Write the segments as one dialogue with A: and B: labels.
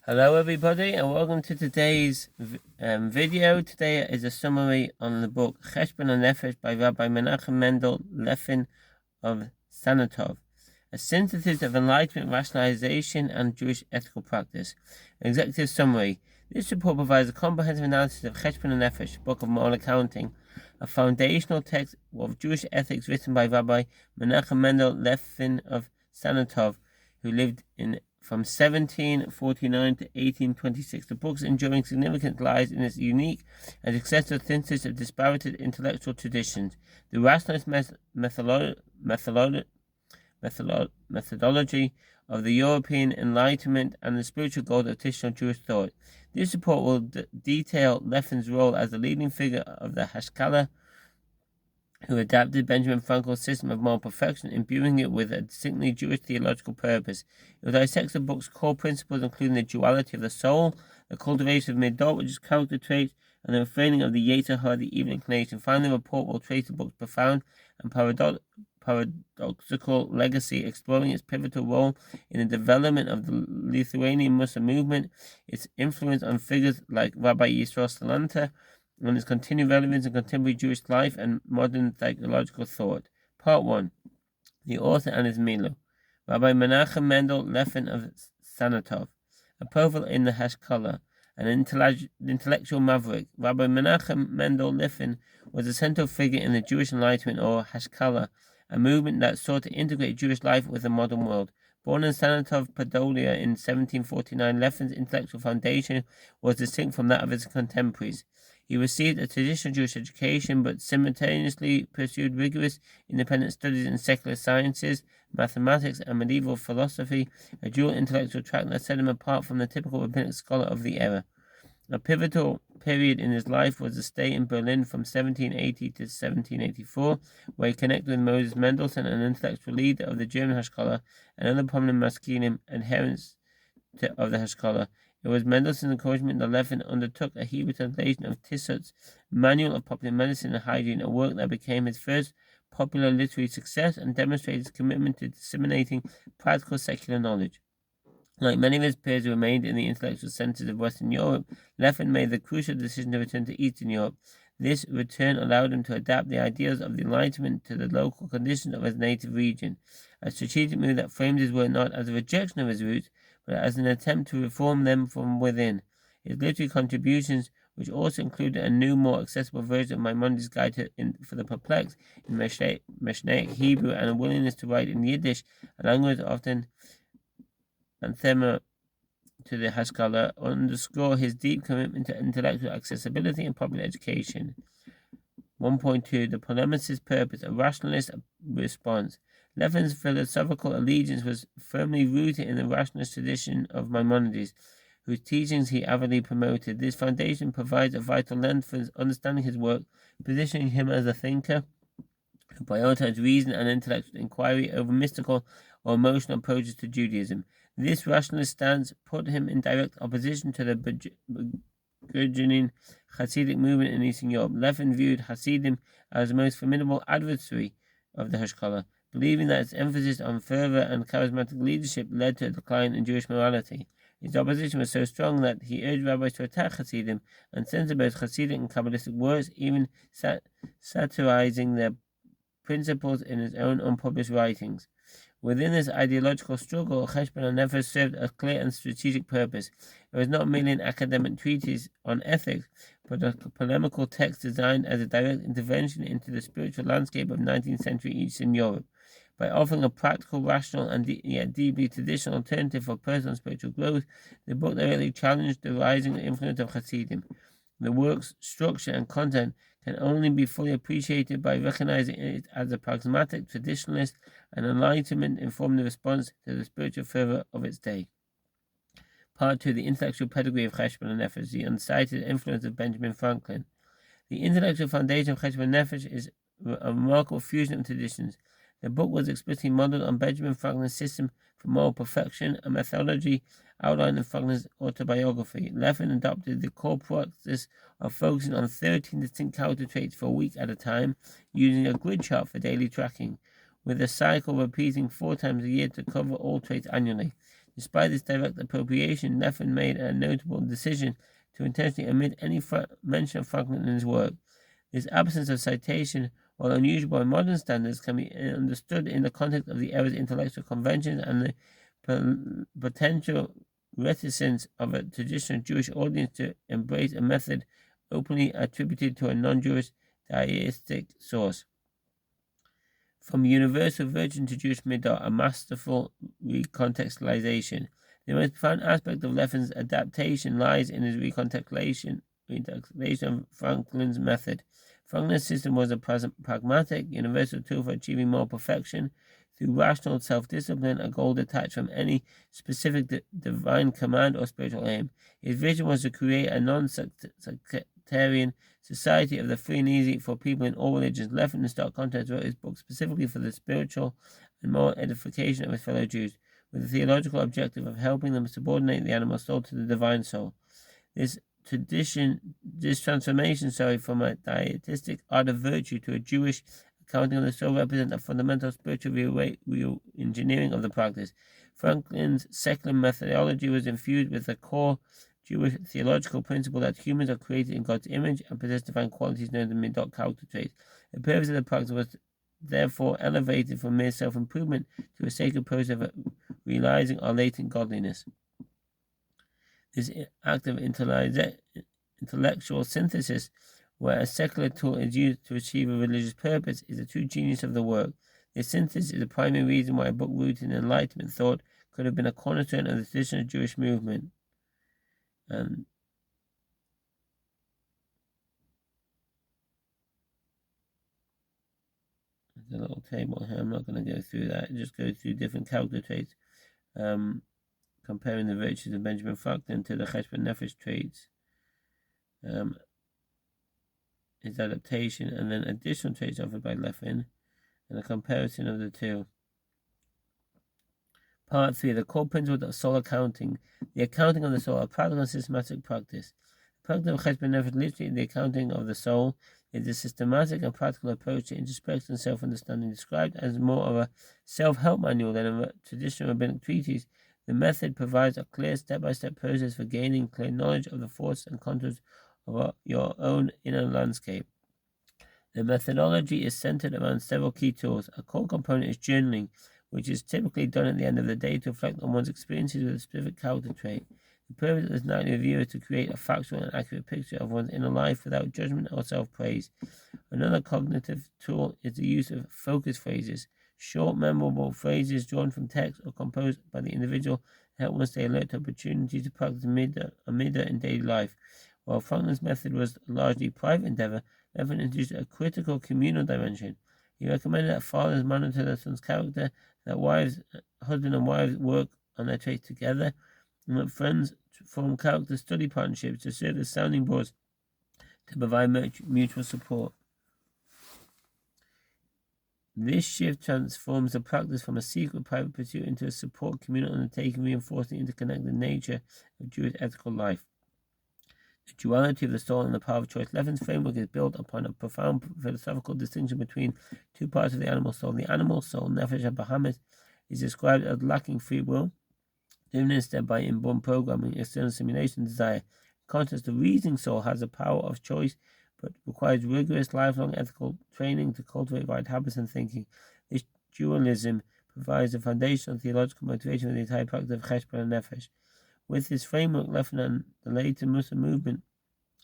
A: Hello everybody and welcome to today's video. Today is a summary on the book Cheshbon Hanefesh by Rabbi Menachem Mendel Leffin of Sanatov, a synthesis of enlightenment, rationalization and Jewish ethical practice. Executive summary. This report provides a comprehensive analysis of Cheshbon Hanefesh, book of moral accounting, a foundational text of Jewish ethics written by Rabbi Menachem Mendel Leffin of Sanatov, who lived from 1749 to 1826. The book's enduring significance lies in its unique and successful synthesis of disparate intellectual traditions. The rationalist methodology of the European Enlightenment and the spiritual goals of traditional Jewish thought. This report will detail Leffin's role as the leading figure of the Haskalah, who adapted Benjamin Frankel's system of moral perfection, imbuing it with a distinctly Jewish theological purpose. It will dissect the book's core principles, including the duality of the soul, the cultivation of midot, which is character traits, and the refraining of the Yetzer Hara, the evil inclination. Finally, the report will trace the book's profound and paradoxical legacy, exploring its pivotal role in the development of the Lithuanian Muslim movement, its influence on figures like Rabbi Yisrael Salanter, and its continued relevance in contemporary Jewish life and modern theological thought. Part 1. The author and his Milo. Rabbi Menachem Mendel Leffin of Sanatov, a profile in the Haskalah, an intellectual maverick. Rabbi Menachem Mendel Leffin was a central figure in the Jewish Enlightenment, or Haskalah, a movement that sought to integrate Jewish life with the modern world. Born in Sanatov, Podolia in 1749, Leffin's intellectual foundation was distinct from that of his contemporaries. He received a traditional Jewish education, but simultaneously pursued rigorous independent studies in secular sciences, mathematics, and medieval philosophy, a dual intellectual track that set him apart from the typical rabbinic scholar of the era. A pivotal period in his life was a stay in Berlin from 1780 to 1784, where he connected with Moses Mendelssohn, an intellectual leader of the German Haskalah, and other prominent Maskilim adherents of the Haskalah. It was Mendelssohn's encouragement that Leffin undertook a Hebrew translation of Tissot's Manual of Popular Medicine and Hygiene, a work that became his first popular literary success and demonstrated his commitment to disseminating practical secular knowledge. Like many of his peers who remained in the intellectual centers of Western Europe, Leffin made the crucial decision to return to Eastern Europe. This return allowed him to adapt the ideas of the Enlightenment to the local conditions of his native region, a strategic move that framed his work not as a rejection of his roots, but as an attempt to reform them from within. His literary contributions, which also included a new, more accessible version of Maimonides' Guide for the Perplexed in Mishnaic Hebrew, and a willingness to write in Yiddish, a language often anathema to the Haskalah, underscore his deep commitment to intellectual accessibility and popular education. 1.2. The polemicist's purpose, a rationalist response. Leffin's philosophical allegiance was firmly rooted in the rationalist tradition of Maimonides, whose teachings he avidly promoted. This foundation provides a vital lens for understanding his work, positioning him as a thinker who prioritized reason and intellectual inquiry over mystical or emotional approaches to Judaism. This rationalist stance put him in direct opposition to the burgeoning Hasidic movement in Eastern Europe. Leffin viewed Hasidim as the most formidable adversary of the Haskalah, believing that its emphasis on fervor and charismatic leadership led to a decline in Jewish morality. His opposition was so strong that he urged rabbis to attack Hasidim and censor both Hasidic and Kabbalistic works, even satirizing their principles in his own unpublished writings. Within this ideological struggle, Cheshbon Hanefesh served a clear and strategic purpose. It was not merely an academic treatise on ethics, but a polemical text designed as a direct intervention into the spiritual landscape of 19th century Eastern Europe. By offering a practical, rational, and yet deeply traditional alternative for personal spiritual growth, the book directly challenged the rising influence of Hasidim. The work's structure and content can only be fully appreciated by recognizing it as a pragmatic, traditionalist, and Enlightenment-informed response to the spiritual fervor of its day. Part 2. The intellectual pedigree of Cheshbon Hanefesh, the unsighted influence of Benjamin Franklin. The intellectual foundation of Cheshbon Hanefesh is a remarkable fusion of traditions. The book was explicitly modeled on Benjamin Franklin's system for moral perfection, a methodology outlined in Franklin's autobiography. Leffin adopted the core practice of focusing on 13 distinct character traits for a week at a time, using a grid chart for daily tracking, with a cycle repeating 4 times a year to cover all traits annually. Despite this direct appropriation, Leffen made a notable decision to intentionally omit any mention of Franklin in his work. This absence of citation, while unusual by modern standards, can be understood in the context of the era's intellectual conventions and the potential reticence of a traditional Jewish audience to embrace a method openly attributed to a non-Jewish deistic source. From universal virgin to Jewish midah, a masterful recontextualization. The most profound aspect of Leffen's adaptation lies in his recontextualization of Franklin's method. Franklin's system was a pragmatic, universal tool for achieving moral perfection through rational self-discipline, a goal detached from any specific divine command or spiritual aim. His vision was to create a non-sectarian society of the free and easy for people in all religions. Leffen, in stark contrast, wrote his book specifically for the spiritual and moral edification of his fellow Jews, with the theological objective of helping them subordinate the animal soul to the divine soul. This transformation from a dietistic art of virtue to a Jewish accounting of the soul represents a fundamental spiritual re-engineering of the practice. Franklin's secular methodology was infused with the core Jewish theological principle that humans are created in God's image and possess divine qualities known as the midot character traits. The purpose of the practice was therefore elevated from mere self-improvement to a sacred process of realizing our latent godliness. This act of intellectual synthesis, where a secular tool is used to achieve a religious purpose, is the true genius of the work. This synthesis is the primary reason why a book rooted in Enlightenment thought could have been a cornerstone of the traditional Jewish movement. There's a little table here. I'm not going to go through that. It just goes through different character traits, comparing the virtues of Benjamin Franklin to the Cheshbon Hanefesh traits, his adaptation, and then additional traits offered by Leffen, and a comparison of the two. Part 3. The core principle of soul accounting. The accounting of the soul, a practical and systematic practice. The practice of Cheshbon Hanefesh, literally the accounting of the soul, is a systematic and practical approach to introspection and self-understanding, described as more of a self-help manual than a traditional rabbinic treatise. The method provides a clear step-by-step process for gaining clear knowledge of the force and contours of your own inner landscape. The methodology is centered around several key tools. A core component is journaling, which is typically done at the end of the day to reflect on one's experiences with a specific character trait. The purpose of this nightly review is to create a factual and accurate picture of one's inner life without judgment or self-praise. Another cognitive tool is the use of focus phrases, short, memorable phrases drawn from text or composed by the individual to help one stay alert to opportunities to practice a midah in daily life. While Franklin's method was a largely private endeavor, Leffen introduced a critical communal dimension. He recommended that fathers monitor their son's character, that husband and wives work on their traits together, and that friends form character study partnerships to serve as sounding boards to provide mutual support. This shift transforms the practice from a secret private pursuit into a support communal undertaking, reinforcing the interconnected nature of Jewish ethical life. The duality of the soul and the power of choice. Leffen's framework is built upon a profound philosophical distinction between two parts of the animal soul. The animal soul, Nefesh HaBahamis, is described as lacking free will, driven instead by inborn programming, external simulation, desire. In contrast, the reasoning soul has the power of choice, but requires rigorous, lifelong ethical training to cultivate right habits and thinking. This dualism provides the foundational theological motivation for the entire practice of Cheshbon Hanefesh. With this framework, Leffen and the later Muslim movement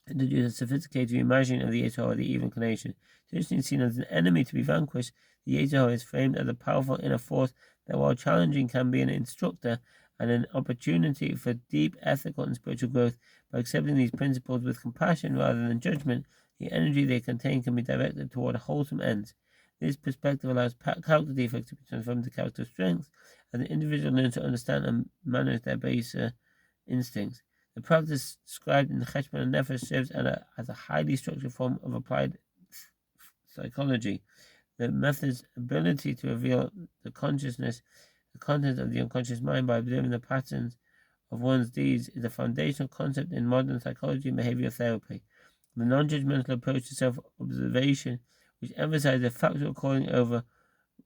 A: introduced a sophisticated reimagining of the Yetzer Hara, the evil inclination. Traditionally seen as an enemy to be vanquished, the Yetzer Hara is framed as a powerful inner force that, while challenging, can be an instructor and an opportunity for deep ethical and spiritual growth. By accepting these principles with compassion rather than judgment, the energy they contain can be directed toward wholesome ends. This perspective allows character defects to be transformed into character strengths, as the individual learns to understand and manage their baser instincts. The practice described in the Cheshbon Hanefesh serves as a highly structured form of applied psychology. The method's ability to reveal the contents of the unconscious mind by observing the patterns of one's deeds is a foundational concept in modern psychology and behavioral therapy. The non-judgmental approach to self-observation, which emphasizes a factual calling over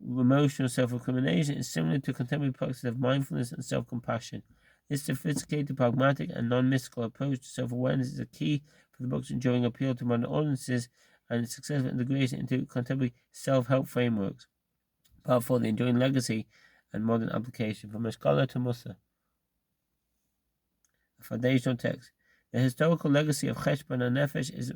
A: emotional self-recrimination is similar to contemporary practice of mindfulness and self-compassion. This sophisticated, pragmatic, and non-mystical approach to self-awareness is a key for the book's enduring appeal to modern audiences and its successful integration into contemporary self-help frameworks. Part 4, the enduring legacy and modern application. From a scholar to Musa. A foundational text. The historical legacy of Cheshbon Hanefesh is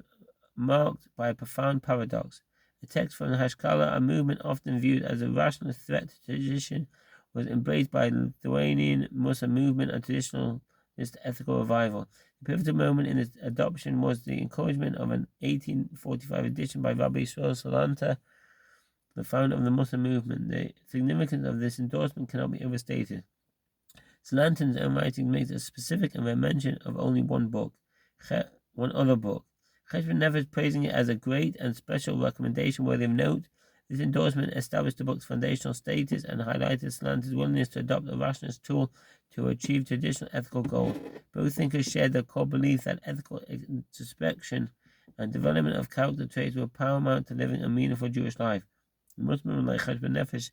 A: marked by a profound paradox. The text from the Hashkala, a movement often viewed as a rationalist threat to tradition, was embraced by the Lithuanian Musa movement and traditionalist ethical revival. The pivotal moment in its adoption was the encouragement of an 1845 edition by Rabbi Yisrael Salanta, the founder of the Musa movement. The significance of this endorsement cannot be overstated. Salanta's own writing makes a specific and rare mention of only one other book. Cheshbon Hanefesh praising it as a great and special recommendation worthy of note. This endorsement established the book's foundational status and highlighted Salanta's willingness to adopt a rationalist tool to achieve traditional ethical goals. Both thinkers shared the core belief that ethical introspection and development of character traits were paramount to living a meaningful Jewish life. The Muslim like Cheshbon Hanefesh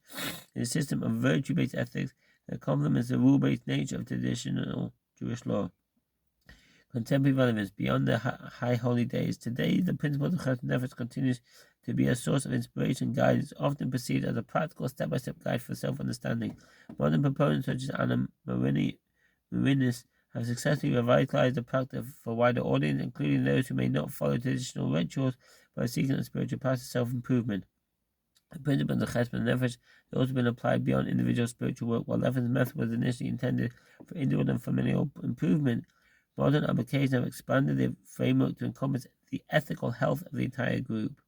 A: is a system of virtue-based ethics that complements the rule-based nature of traditional Jewish law. Contemporary relevance beyond the high holy days. Today, the principle of Cheshbon Hanefesh continues to be a source of inspiration and guidance, often perceived as a practical step-by-step guide for self-understanding. Modern proponents such as Anna Marinis have successfully revitalized the practice for a wider audience, including those who may not follow traditional rituals but are seeking a spiritual path to self-improvement. The principles of Cheshbon Hanefesh have also been applied beyond individual spiritual work. While Leffen's method was initially intended for individual and familial improvement, modern applications have expanded the framework to encompass the ethical health of the entire group.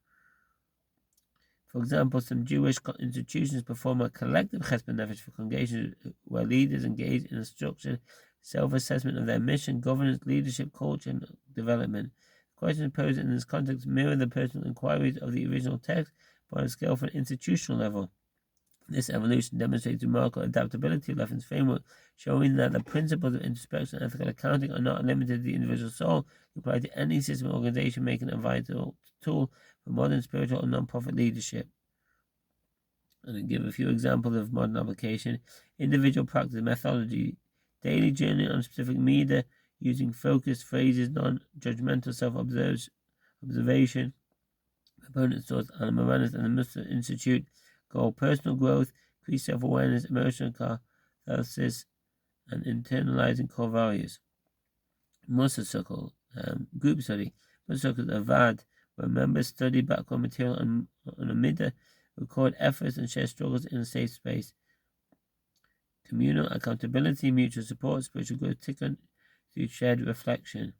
A: For example, some Jewish institutions perform a collective Cheshbon Hanefesh for congregations where leaders engage in a structured self-assessment of their mission, governance, leadership, culture, and development. Questions posed in this context mirror the personal inquiries of the original text, but on a scale for an institutional level. This evolution demonstrates remarkable adaptability of Leffen's framework, showing that the principles of introspection and ethical accounting are not limited to the individual soul, they apply to any system or organization, making a vital tool for modern spiritual and non-profit leadership. And I'll give a few examples of modern application. Individual practice methodology, daily journaling on specific media, using focused phrases, non-judgmental self-observation. Proponent source Anna Marinis and the Musa Institute. Goal: personal growth, increased self-awareness, emotional catharsis, and internalizing core values. Musa Circle, group study. Musa Circle is a VAD where members study background material on a midday, record efforts, and share struggles in a safe space. Communal accountability, mutual support, spiritual growth taken through shared reflection.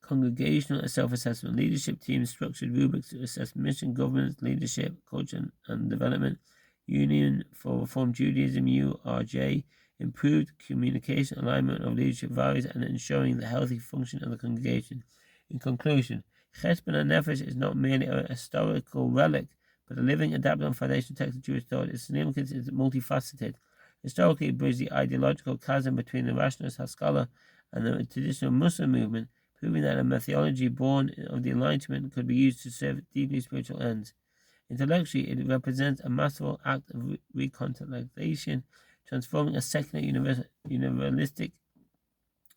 A: Congregational self-assessment, leadership teams, structured rubrics to assess mission, governance, leadership, culture, and development. Union for Reform Judaism, URJ, improved communication, alignment of leadership values, and ensuring the healthy function of the congregation. In conclusion, Cheshbon Hanefesh is not merely a historical relic, but a living, adapted, and foundational text of Jewish thought. Its significance is multifaceted. Historically, it bridged the ideological chasm between the rationalist Haskalah and the traditional Muslim movement, proving that a methodology born of the Enlightenment could be used to serve deeply spiritual ends. Intellectually, it represents a masterful act of recontextualization, transforming a secular universalistic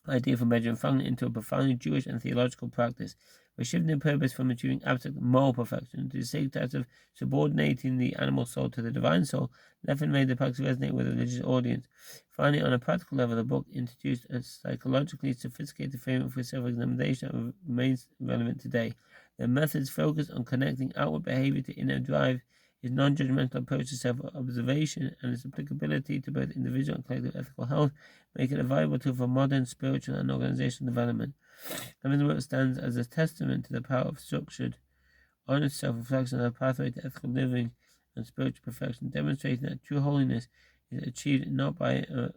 A: idea from Benjamin Franklin into a profoundly Jewish and theological practice, by shifting the purpose from achieving abstract moral perfection to the sacred task of subordinating the animal soul to the divine soul. Leffen made the practice resonate with a religious audience. Finally, on a practical level, the book introduced a psychologically sophisticated framework for self-examination and remains relevant today. The methods focus on connecting outward behavior to inner drive, his non-judgmental approach to self-observation, and its applicability to both individual and collective ethical health make it a viable tool for modern spiritual and organizational development. Leffen's work stands as a testament to the power of structured, honest self-reflection as a pathway to ethical living and spiritual perfection, demonstrating that true holiness is achieved not by a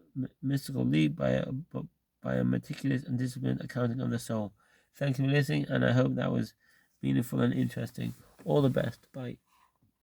A: mystical leap, but by a meticulous and disciplined accounting of the soul. Thank you for listening, and I hope that was meaningful and interesting. All the best. Bye.